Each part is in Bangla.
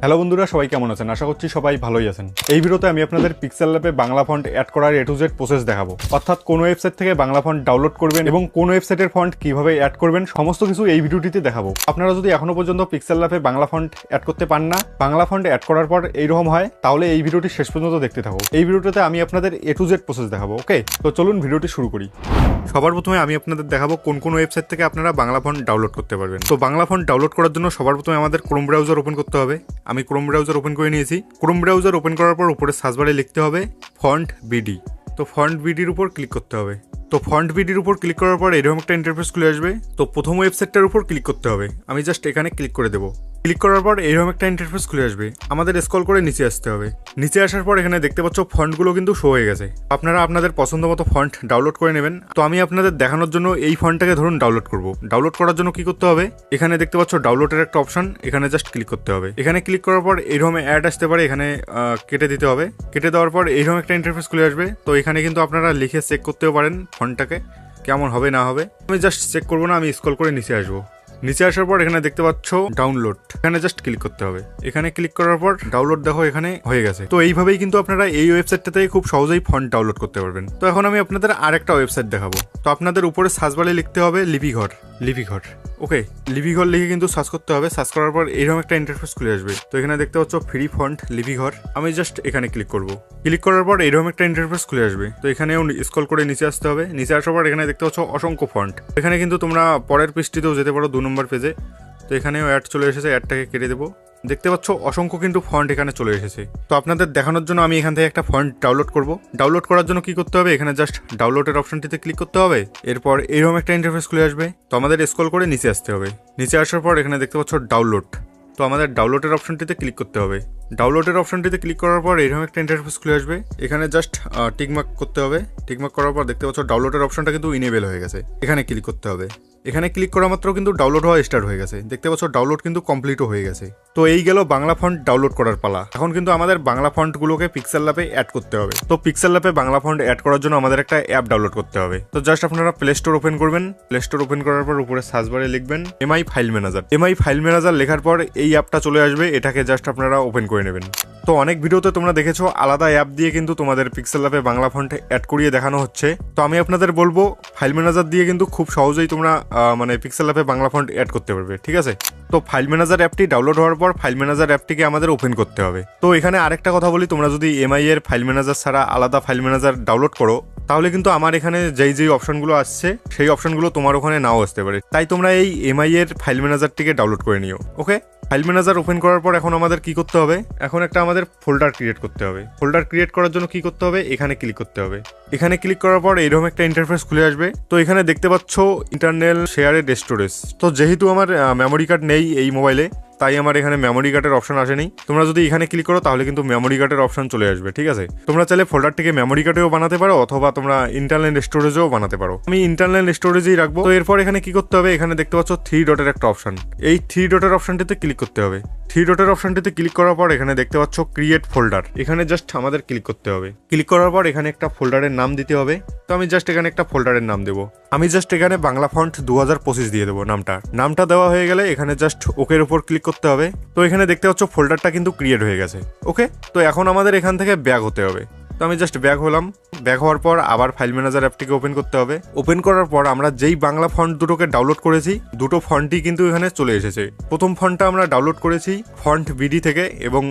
হ্যালো বন্ধুরা, সবাই কেমন আছেন? আশা করছি সবাই ভালোই আছেন। এই ভিডিওতে আমি আপনাদের পিক্সেল ল্যাবে বাংলা ফন্ট অ্যাড করার A to Z প্রসেস দেখাবো। অর্থাৎ কোন ওয়েবসাইট থেকে বাংলা ফন্ট ডাউনলোড করবেন এবং কোন ওয়েবসাইটের ফন্ট কিভাবে অ্যাড করবেন সমস্ত কিছু এই ভিডিওটিতে দেখাবো। আপনারা যদি এখনো পর্যন্ত পিক্সেল ল্যাবে বাংলা ফন্ট অ্যাড করতে পান না, বাংলা ফন্ট অ্যাড করার পর এইরকম হয়, তাহলে এই ভিডিওটি শেষ পর্যন্ত দেখতে থাকো। এই ভিডিওটাতে আমি আপনাদের A to Z প্রসেস দেখাবো। ওকে, তো চলুন ভিডিওটি শুরু করি। সবার প্রথমে আমি আপনাদের দেখাবো কোন কোন ওয়েবসাইট থেকে আপনারা বাংলা ফন্ট ডাউনলোড করতে পারবেন। তো বাংলা ফন্ট ডাউনলোড করার জন্য সবার প্রথমে আমাদের ক্রোম ব্রাউজার ওপেন করতে হবে। আমি ক্রোম ব্রাউজার ওপেন করে নিয়েছি। ক্রোম ব্রাউজার ওপেন করার পর উপরে সার্চ বারে লিখতে হবে ফন্ট বিডি। তো ফন্ট বিডির উপর ক্লিক করতে হবে। তো ফন্ট বিডির উপর ক্লিক করার পর এরকম একটা ইন্টারফেস খুলে আসবে। তো প্রথম ওয়েবসাইটটার উপর ক্লিক করতে হবে। আমি জাস্ট এখানে ক্লিক করে দেবো। ক্লিক করার পর এরকম একটা ইন্টারফেস খুলে আসবে। আমাদের স্ক্রল করে নিচে আসতে হবে। নিচে আসার পর এখানে দেখতে পাচ্ছ ফন্টগুলো কিন্তু শো হয়ে গেছে। আপনারা আপনাদের পছন্দ মতো ফন্ট ডাউনলোড করে নেবেন। তো আমি আপনাদের দেখানোর জন্য এই ফন্টটাকে ধরুন ডাউনলোড করব। ডাউনলোড করার জন্য কি করতে হবে, এখানে দেখতে পাচ্ছ ডাউনলোডের একটা অপশন, এখানে জাস্ট ক্লিক করতে হবে। এখানে ক্লিক করার পর এরকম অ্যাড আসতে পারে, এখানে কেটে দিতে হবে। কেটে দেওয়ার পর এরকম একটা ইন্টারফেস খুলে আসবে। তো এখানে কিন্তু আপনারা লিখে চেক করতেও পারেন ফন্টটাকে কেমন হবে না হবে। আমি জাস্ট চেক করবো না, আমি স্ক্রল করে নিচে আসবো। নিচে আসার পর এখানে দেখতে পাচ্ছ ডাউনলোড, এখানে জাস্ট ক্লিক করতে হবে। এখানে ক্লিক করার পর ডাউনলোড দেখো এখানে হয়ে গেছে। তো এইভাবেই কিন্তু আপনারা এই ওয়েবসাইটটা থেকে খুব সহজেই ফন্ট ডাউনলোড করতে পারবেন। তো এখন আমি আপনাদের আরেকটা ওয়েবসাইট দেখাবো। তো আপনাদের উপরে সার্চ বারে লিখতে হবে লিপিঘর। ওকে, লিপিঘর লিখে কিন্তু সার্চ করতে হবে। সার্চ করার পর এরকম একটা ইন্টারফেস খুলে আসবে। তো এখানে দেখতে পাচ্ছ ফ্রি ফন্ট লিপিঘর। আমি জাস্ট এখানে ক্লিক করব। ক্লিক করার পর এরকম একটা ইন্টারফেস খুলে আসবে। তো এখানেও স্ক্রল করে নিচে আসতে হবে। নিচে আসার পর এখানে দেখতে পাচ্ছ অসংখ্য ফন্ট। এখানে কিন্তু তোমরা পরের পৃষ্ঠেও যেতে পারো 2 নম্বর পেজে। তো এখানেও অ্যাড চলে এসেছে, অ্যাডটাকে কেটে দেবো। দেখতে পাচ্ছ অসংখ্য কিন্তু ফন্ট এখানে চলে এসেছে। তো আপনাদের দেখানোর জন্য আমি এখান থেকে একটা ফন্ট ডাউনলোড করব। ডাউনলোড করার জন্য কি করতে হবে, এখানে জাস্ট ডাউনলোডের অপশনটিতে ক্লিক করতে হবে। এরপর এরকম একটা ইন্টারফেস খুলে আসবে। তো আমাদের স্ক্রল করে নিচে আসতে হবে। নিচে আসার পর এখানে দেখতে পাচ্ছ ডাউনলোড। তো আমাদের ডাউনলোডের অপশনটিতে ক্লিক করতে হবে। ডাউনলোডের অপশনটিতে ক্লিক করার পর এরকম একটা ইন্টারফেস খুলে আসবে। এখানে জাস্ট টিকমার্ক করতে হবে। টিকমার্ক করার পর দেখতে পাচ্ছ ডাউনলোডের অপশনটা কিন্তু ইনেবল হয়ে গেছে। এখানে ক্লিক করতে হবে। এখানে ক্লিক করা মাত্র কিন্তু ডাউনলোড হওয়া স্টার্ট হয়ে গেছে। দেখতে পাচ্ছ ডাউনলোড কিন্তু কমপ্লিটও হয়ে গেছে। তো এই গেল বাংলা ফন্ট ডাউনলোড করার পালা। এখন কিন্তু আমাদের বাংলা ফন্টগুলোকে পিক্সেল ল্যাবে অ্যাড করতে হবে। তো পিক্সেল ল্যাবে বাংলা ফন্ট অ্যাড করার জন্য আমাদের একটা অ্যাপ ডাউনলোড করতে হবে। তো জাস্ট আপনারা প্লে স্টোর ওপেন করবেন। প্লে স্টোর ওপেন করার পর উপরে সার্চ বারে লিখবেন MI file manager. MI file manager লেখার পর এই অ্যাপটা চলে আসবে। এটাকে জাস্ট আপনারা ওপেন করে নেবেন। তো অনেক ভিডিওতে তোমরা দেখেছো আলাদা অ্যাপ দিয়ে কিন্তু তোমাদের পিক্সেল ল্যাবে বাংলা ফন্ট অ্যাড করিয়ে দেখানো হচ্ছে। তো আমি আপনাদের বলবো ফাইল ম্যানেজার দিয়ে কিন্তু খুব সহজেই তোমরা পিক্সেল ল্যাবে বাংলা ফন্ট অ্যাড করতে পারবে। ঠিক আছে, তো ফাইল ম্যানেজার অ্যাপটি ডাউনলোড হওয়ার পর ফাইল ম্যানেজার অ্যাপটিকে আমাদের ওপেন করতে হবে। তো এখানে আরেকটা কথা বলি, তোমরা যদি এমআই এর ফাইল ম্যানেজার ছাড়া আলাদা ফাইল ম্যানেজার ডাউনলোড করো, তাহলে কিন্তু আমার এখানে যেই অপশনগুলো আসছে সেই অপশনগুলো তোমার ওখানে নাও আসতে পারে। তাই তোমরা এই এমআই এর ফাইল ম্যানেজারটিকে ডাউনলোড করে নিও। ওকে, ফাইল ম্যানেজার ওপেন করার পর এখন আমাদের কি করতে হবে, এখন একটা আমাদের ফোল্ডার ক্রিয়েট করতে হবে। ফোল্ডার ক্রিয়েট করার জন্য কি করতে হবে, এখানে ক্লিক করতে হবে। এখানে ক্লিক করার পর এরকম একটা ইন্টারফেস খুলে আসবে। তো এখানে দেখতে পাচ্ছ ইন্টারনাল শেয়ারেড স্টোরেজ। তো যেহেতু আমার মেমোরি কার্ড নেই এই মোবাইলে, তাই আমার এখানে মেমোরি কার্ডের অপশন আসেনি। তোমরা যদি এখানে ক্লিক করো তাহলে কিন্তু মেমোরি কার্ডের অপশন চলে আসবে। ঠিক আছে, তোমরা চাইলে ফোল্ডারটিকে মেমোরি কার্ডেও বানাতে পারো অথবা তোমরা ইন্টারনাল স্টোরেজেও বানাতে পারো। আমি ইন্টারনাল স্টোরেজেই রাখবো। তো এরপর এখানে কি করতে হবে, এখানে দেখতে পাচ্ছ 3 ডটের একটা অপশন। এই 3 ডটের অপশনটিতে ক্লিক করতে হবে। 3 ডটের অপশনটিতে ক্লিক করার পর এখানে দেখতে পাচ্ছ ক্রিয়েট ফোল্ডার। এখানে জাস্ট আমাদের ক্লিক করতে হবে। ক্লিক করার পর এখানে একটা ফোল্ডারের নাম দিতে হবে। তো আমি জাস্ট এখানে একটা ফোল্ডারের নাম দেবো। আমি জাস্ট এখানে বাংলা ফন্ট 2025 দিয়ে দেবো নামটা দেওয়া হয়ে গেলে এখানে জাস্ট ওকের উপর ক্লিক করতে হবে। তো এখানে দেখতে পাচ্ছ ফোল্ডারটা কিন্তু ক্রিয়েট হয়ে গেছে। ওকে, তো এখন আমাদের এখান থেকে ব্যাক হতে হবে। তো আমি জাস্ট ব্যাক হলাম। ব্যাক হওয়ার পর আবার ফাইল ম্যানেজার অ্যাপটিকে ওপেন করতে হবে। ওপেন করার পর আমরা যেই বাংলা ফন্ট দুটোকে ডাউনলোড করেছি, দুটো ফন্টই কিন্তু এখানে চলে এসেছে। প্রথম ফন্টটা আমরা ডাউনলোড করেছি ফন্ট বিডি থেকে এবং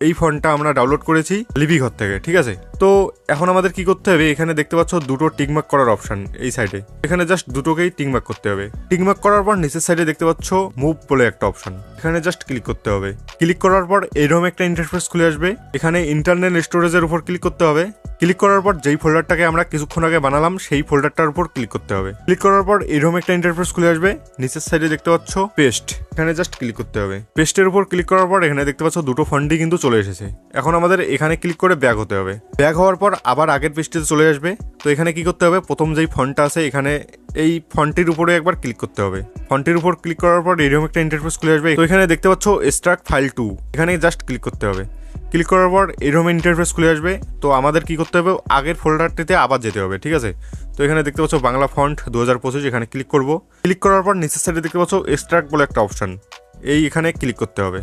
এই ফন্টটা আমরা ডাউনলোড করেছি লিপিঘর থেকে। ঠিক আছে, তো এখন আমাদের কি করতে হবে, এখানে দেখতে পাচ্ছ দুটো টিকমার্ক করার অপশন এই সাইডে। এখানে জাস্ট দুটোকেই টিকমার্ক করতে হবে। টিকমার্ক করার পর নিচের সাইডে দেখতে পাচ্ছ মুভ বলে একটা অপশন, এখানে জাস্ট ক্লিক করতে হবে। ক্লিক করার পর এরকম একটা ইন্টারফেস খুলে আসবে। এখানে ইন্টারনাল স্টোরেজের উপর ক্লিক করতে হবে। ক্লিক করার পর যেই ফোল্ডারটাকে আমরা কিছুক্ষণ আগে বানালাম সেই ফোল্ডারটার উপর ক্লিক করতে হবে। ক্লিক করার পর এরকম একটা ইন্টারফেস খুলে আসবে। নিচের সাইডে দেখতে পাচ্ছ পেস্ট, এখানে জাস্ট ক্লিক করতে হবে। পেস্টের উপর ক্লিক করার পর এখানে দেখতে পাচ্ছ দুটো ফন্টই কিন্তু চলে এসেছে। এখন আমাদের এখানে ক্লিক করে ব্যাক হতে হবে। ব্যাক হওয়ার পর আবার আগের পেজটিতে চলে আসবে। তো এখানে কি করতে হবে, প্রথম যেই ফন্টটা আছে এখানে এই ফন্টটির উপরে একবার ক্লিক করতে হবে। ফন্টের উপর ক্লিক করার পর এরকম একটা ইন্টারফেস খুলে আসবে। তো এখানে দেখতে পাচ্ছ এক্সট্রাক্ট ফাইল টু, এখানে জাস্ট ক্লিক করতে হবে। ক্লিক করার পর এরকম ইন্টারফেস খুলে আসবে। তো আমাদের কি করতে হবে, আগের ফোল্ডারটিতে আবার যেতে হবে। ঠিক আছে, তো এখানে দেখতে পাচ্ছ বাংলা ফন্ট 2025, এখানে ক্লিক করব। ক্লিক করার পর নিচের সাইডে দেখতে পাচ্ছ এক্সট্রাক্ট বলে একটা অপশন, এখানে ক্লিক করতে হবে।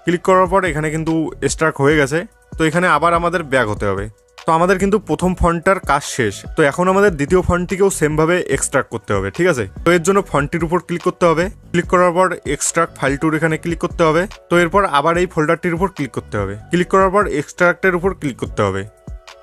ক্লিক করার পর এখানে কিন্তু স্ট্রাক হয়ে গেছে। তো এখানে আবার আমাদের ব্যাক হতে হবে। তো আমাদের কিন্তু প্রথম ফন্টটার কাজ শেষ। তো এখন আমাদের দ্বিতীয় ফন্টটিকেও সেমভাবে এক্সট্রাক্ট করতে হবে, ঠিক আছে। তো এর জন্য ফন্টটির উপর ক্লিক করতে হবে। ক্লিক করার পর এক্সট্রাক্ট ফাইল টুর এখানে ক্লিক করতে হবে। তো এরপর আবার এই ফোল্ডারটির উপর ক্লিক করতে হবে। ক্লিক করার পর এক্সট্রাক্টের উপর ক্লিক করতে হবে।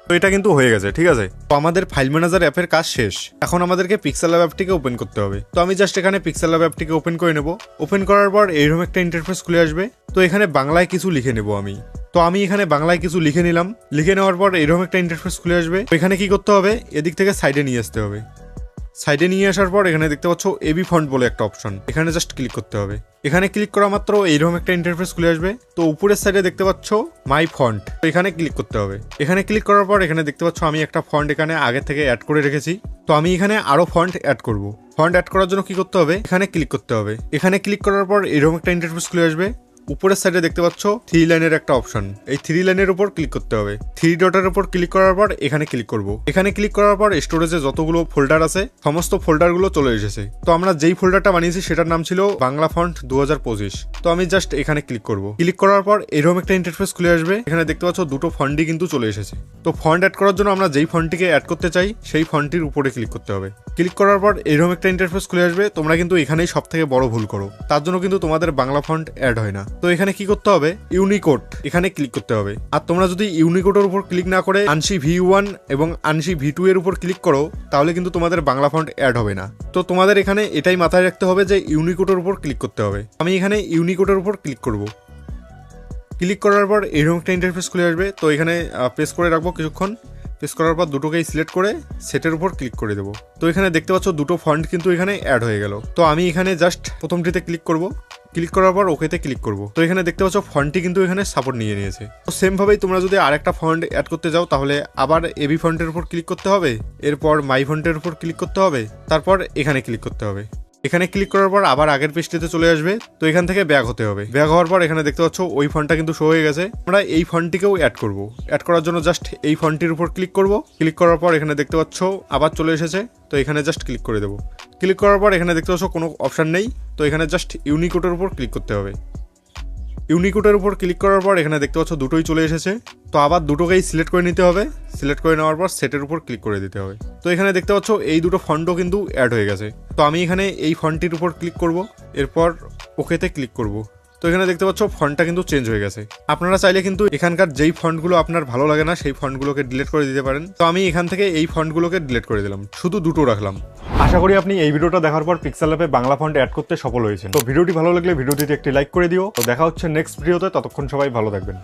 তো এটা কিন্তু হয়ে গেছে, ঠিক আছে। তো আমাদের ফাইল ম্যানেজার অ্যাপের কাজ শেষ। এখন আমাদেরকে পিক্সেল ল্যাব অ্যাপটিকে ওপেন করতে হবে। তো আমি জাস্ট এখানে পিক্সেল ল্যাব অ্যাপটিকে ওপেন করে নেব। ওপেন করার পর এইরকম একটা ইন্টারফেস খুলে আসবে। তো এখানে বাংলায় কিছু লিখে নেব আমি। তো আমি এখানে বাংলায় কিছু লিখে নিলাম। লিখে নেওয়ার পর এইরকম একটা ইন্টারফেস খুলে আসবে। তো এখানে কি করতে হবে, এদিক থেকে সাইডে নিয়ে আসতে হবে। সাইডে নিয়ে আসার পর এখানে দেখতে পাচ্ছ এবি ফন্ট বলে একটা অপশন, এখানে জাস্ট ক্লিক করতে হবে। এখানে ক্লিক করা মাত্র এইরকম একটা ইন্টারফেস খুলে আসবে। তো উপরের সাইডে দেখতে পাচ্ছ মাই ফন্ট, তো এখানে ক্লিক করতে হবে। এখানে ক্লিক করার পর এখানে দেখতে পাচ্ছ আমি একটা ফন্ট এখানে আগে থেকে অ্যাড করে রেখেছি। তো আমি এখানে আরো ফন্ট অ্যাড করব। ফন্ট অ্যাড করার জন্য কি করতে হবে, এখানে ক্লিক করতে হবে। এখানে ক্লিক করার পর এরকম একটা ইন্টারফেস খুলে আসবে। উপরের সাইডে দেখতে পাচ্ছ 3 লাইনের একটা অপশন, এই 3 লাইনের উপর ক্লিক করতে হবে। 3 ডটের উপর ক্লিক করার পর এখানে ক্লিক করব। এখানে ক্লিক করার পর স্টোরেজে যতগুলো ফোল্ডার আছে সমস্ত ফোল্ডারগুলো চলে এসেছে। তো আমরা যেই ফোল্ডারটা বানিয়েছি সেটার নাম ছিল বাংলা ফন্ট 2025। তো আমি জাস্ট এখানে ক্লিক করব। ক্লিক করার পর এরকম একটা ইন্টারফেস খুলে আসবে। এখানে দেখতে পাচ্ছ দুটো ফন্টই কিন্তু চলে এসেছে। তো ফন্ট অ্যাড করার জন্য আমরা যেই ফন্টটিকে অ্যাড করতে চাই সেই ফন্টটির উপরে ক্লিক করতে হবে। ক্লিক করার পর এরকম একটা ইন্টারফেস খুলে আসবে। তোমরা কিন্তু এখানেই সব থেকে বড় ভুল করো, তার জন্য কিন্তু তোমাদের বাংলা ফন্ট অ্যাড হয় না। তো এখানে কি করতে হবে, ইউনিকোড এখানে ক্লিক করতে হবে। আর তোমরা যদি ইউনিকোডের উপর ক্লিক না করে আনসি V1 এবং আনসি V2 এর উপর ক্লিক করো তাহলে কিন্তু তোমাদের বাংলা ফন্ট অ্যাড হবে না। তো তোমাদের এখানে এটাই মাথায় রাখতে হবে যে ইউনিকোডের উপর ক্লিক করতে হবে। আমি এখানে ইউনিকোডের উপর ক্লিক করব। ক্লিক করার পর এরকম একটা ইন্টারফেস খুলে আসবে। তো এখানে প্রেস করে রাখবো কিছুক্ষণ। প্রেস করার পর দুটোকেই সিলেক্ট করে সেটের উপর ক্লিক করে দেবো। তো এখানে দেখতে পাচ্ছ দুটো ফন্ট কিন্তু এখানে অ্যাড হয়ে গেল। তো আমি এখানে জাস্ট প্রথমটিতে ক্লিক করব। ক্লিক করার পর ওকেতে ক্লিক করব। তো এখানে দেখতে পাচ্ছ ফন্টটি কিন্তু এখানে সাপোর্ট নিয়ে নিয়েছে। তো সেমভাবেই তোমরা যদি আরেকটা ফন্ট অ্যাড করতে যাও তাহলে আবার এবি ফন্টের উপর ক্লিক করতে হবে। এরপর মাই ফন্টের উপর ক্লিক করতে হবে। তারপর এখানে ক্লিক করতে হবে। এখানে ক্লিক করার পর আবার আগের পেজটিতে চলে আসবে। তো এখান থেকে ব্যাক হতে হবে। ব্যাক হওয়ার পর এখানে দেখতে পাচ্ছ ওই ফন্টটা কিন্তু শো হয়ে গেছে। আমরা এই ফন্টটিকেও অ্যাড করব। অ্যাড করার জন্য জাস্ট এই ফন্টটির উপর ক্লিক করব। ক্লিক করার পর এখানে দেখতে পাচ্ছ আবার চলে এসেছে। তো এখানে জাস্ট ক্লিক করে দেবো। ক্লিক করার পর এখানে দেখতে পাচ্ছ কোনো অপশান নেই। তো এখানে জাস্ট ইউনিকোডের উপর ক্লিক করতে হবে। ইউনিকোডের উপর ক্লিক করার পর এখানে দেখতে পাচ্ছ দুটোই চলে এসেছে। তো আবার দুটোকেই সিলেক্ট করে নিতে হবে। সিলেক্ট করে নেওয়ার পর সেটের উপর ক্লিক করে দিতে হবে। তো এখানে দেখতে পাচ্ছ এই দুটো ফন্টও কিন্তু অ্যাড হয়ে গেছে। তো আমি এখানে এই ফন্টটির উপর ক্লিক করব। এরপর ওকেতে ক্লিক করব। তো এখানে দেখতে পাচ্ছ ফন্টটা কিন্তু চেঞ্জ হয়ে গেছে। আপনারা চাইলে কিন্তু এখানকার যেই ফন্টগুলো আপনার ভালো লাগে না সেই ফন্টগুলোকে ডিলিট করে দিতে পারেন। তো আমি এখান থেকে এই ফন্টগুলোকে ডিলিট করে দিলাম, শুধু দুটো রাখলাম। আশা করি আপনি এই ভিডিওটা দেখার পর পিক্সেল ল্যাবে বাংলা ফন্ট অ্যাড করতে সফল হয়েছেন। তো ভিডিওটি ভালো লাগলে ভিডিওটিতে একটি লাইক করে দিও। তো দেখা হচ্ছে নেক্সট ভিডিওতে, ততক্ষণ সবাই ভালো থাকবেন।